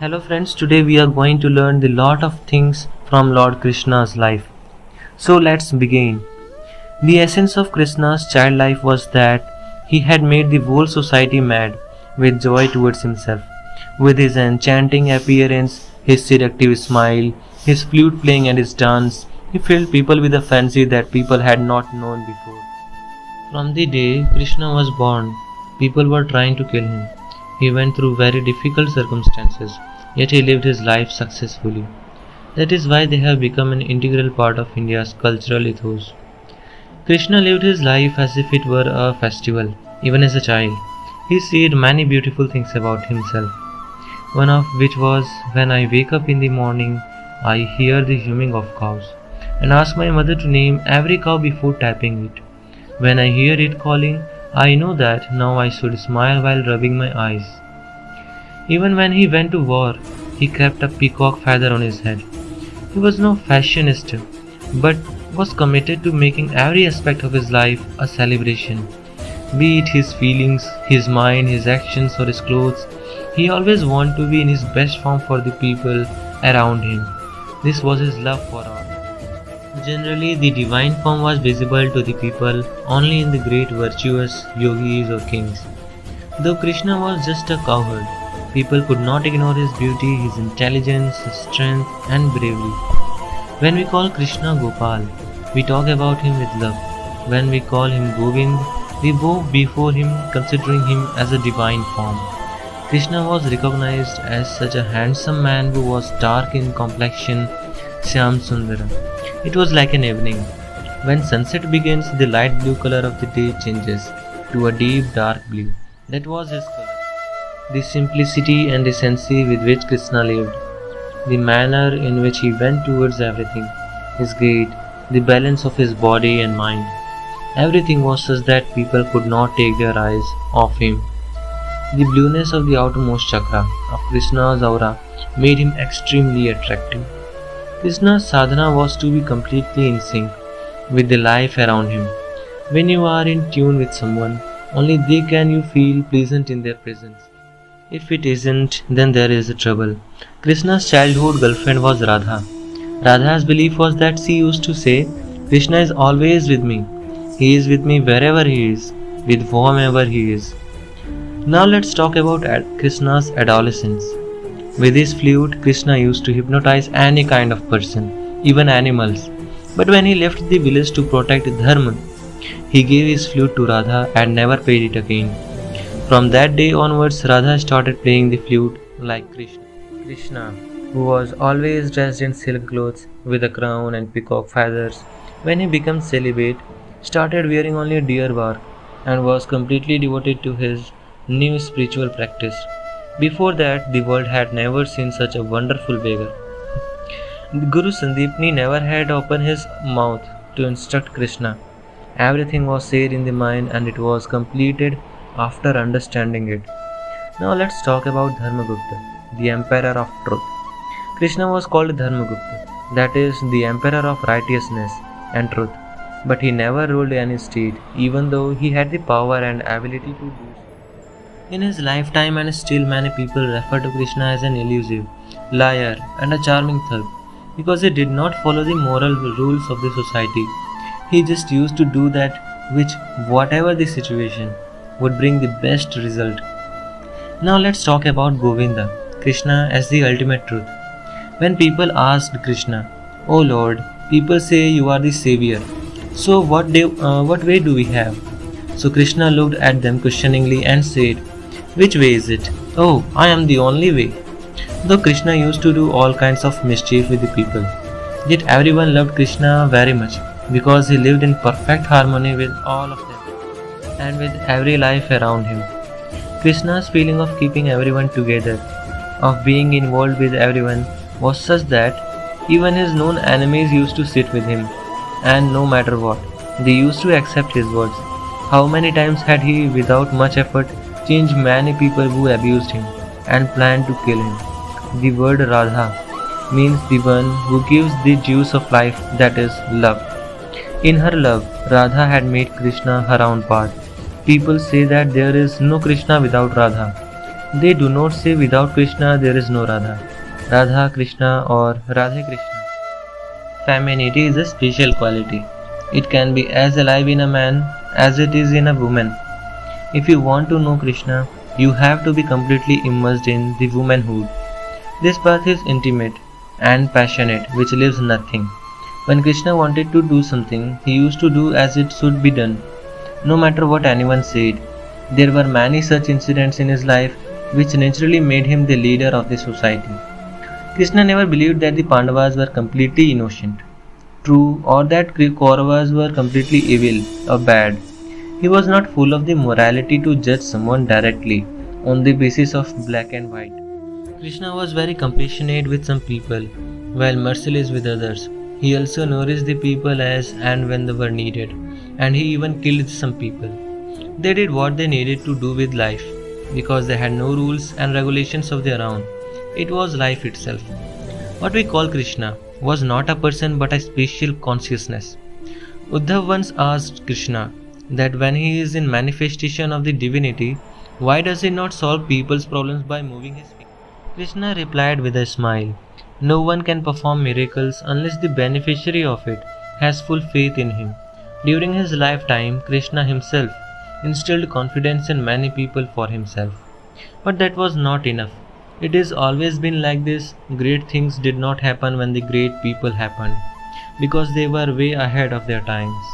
Hello friends, today we are going to learn the lot of things from Lord Krishna's life. So let's begin. The essence of Krishna's child life was that he had made the whole society mad with joy towards himself. With his enchanting appearance, his seductive smile, his flute playing and his dance, he filled people with a fancy that people had not known before. From the day Krishna was born, people were trying to kill him. He went through very difficult circumstances, yet he lived his life successfully. That is why they have become an integral part of India's cultural ethos. Krishna lived his life as if it were a festival, even as a child. He said many beautiful things about himself. One of which was, "When I wake up in the morning, I hear the humming of cows, and ask my mother to name every cow before tapping it. When I hear it calling, I know that now I should smile while rubbing my eyes." Even when he went to war, he kept a peacock feather on his head. He was no fashionista, but was committed to making every aspect of his life a celebration. Be it his feelings, his mind, his actions, or his clothes, he always wanted to be in his best form for the people around him. This was his love for all. Generally, the divine form was visible to the people only in the great virtuous yogis or kings. Though Krishna was just a cowherd, people could not ignore his beauty, his intelligence, his strength, and bravery. When we call Krishna Gopal, we talk about him with love. When we call him Govind, we bow before him, considering him as a divine form. Krishna was recognized as such a handsome man who was dark in complexion, Shyam Sundara. It was like an evening. When sunset begins, the light blue color of the day changes to a deep dark blue. That was his color. The simplicity and decency with which Krishna lived, the manner in which he went towards everything, his gait, the balance of his body and mind, everything was such that people could not take their eyes off him. The blueness of the outermost chakra of Krishna's aura made him extremely attractive. Krishna's sadhana was to be completely in sync with the life around him. When you are in tune with someone, only they can you feel pleasant in their presence. If it isn't, then there is a trouble. Krishna's childhood girlfriend was Radha. Radha's belief was that she used to say, "Krishna is always with me. He is with me wherever he is, with whomever he is." Now let's talk about Krishna's adolescence. With his flute, Krishna used to hypnotize any kind of person, even animals. But when he left the village to protect Dharma, he gave his flute to Radha and never paid it again. From that day onwards, Radha started playing the flute like Krishna. Krishna, who was always dressed in silk clothes with a crown and peacock feathers, when he became celibate, started wearing only deer bark and was completely devoted to his new spiritual practice. Before that, the world had never seen such a wonderful beggar. Guru Sandeepani never had opened his mouth to instruct Krishna. Everything was said in the mind and it was completed after understanding it. Now let's talk about Dharmagupta, the emperor of truth. Krishna was called Dharmagupta, that is, the emperor of righteousness and truth. But he never ruled any state, even though he had the power and ability to do so. In his lifetime, and still many people refer to Krishna as an elusive, liar, and a charming thug, because he did not follow the moral rules of the society. He just used to do that which, whatever the situation, would bring the best result. Now let's talk about Govinda, Krishna as the ultimate truth. When people asked Krishna, "Oh Lord, people say you are the savior. So what way do we have?" So Krishna looked at them questioningly and said, "Which way is it? Oh, I am the only way." Though Krishna used to do all kinds of mischief with the people, yet everyone loved Krishna very much because he lived in perfect harmony with all of them and with every life around him. Krishna's feeling of keeping everyone together, of being involved with everyone, was such that even his known enemies used to sit with him, and no matter what, they used to accept his words. How many times had he, without much effort, changed many people who abused him and planned to kill him. The word Radha means the one who gives the juice of life, that is, love. In her love, Radha had made Krishna her own part. People say that there is no Krishna without Radha. They do not say without Krishna there is no Radha, Radha Krishna or Radhe Krishna. Femininity is a special quality. It can be as alive in a man as it is in a woman. If you want to know Krishna, you have to be completely immersed in the womanhood. This path is intimate and passionate, which leaves nothing. When Krishna wanted to do something, he used to do as it should be done, no matter what anyone said. There were many such incidents in his life which naturally made him the leader of the society. Krishna never believed that the Pandavas were completely innocent, true, or that Kauravas were completely evil or bad. He was not full of the morality to judge someone directly on the basis of black and white. Krishna was very compassionate with some people, while merciless with others. He also nourished the people as and when they were needed, and he even killed some people. They did what they needed to do with life, because they had no rules and regulations of their own. It was life itself. What we call Krishna was not a person but a special consciousness. Uddhav once asked Krishna that when he is in manifestation of the divinity, why does he not solve people's problems by moving his feet? Krishna replied with a smile, no one can perform miracles unless the beneficiary of it has full faith in him. During his lifetime, Krishna himself instilled confidence in many people for himself. But that was not enough. It has always been like this. Great things did not happen when the great people happened, because they were way ahead of their times.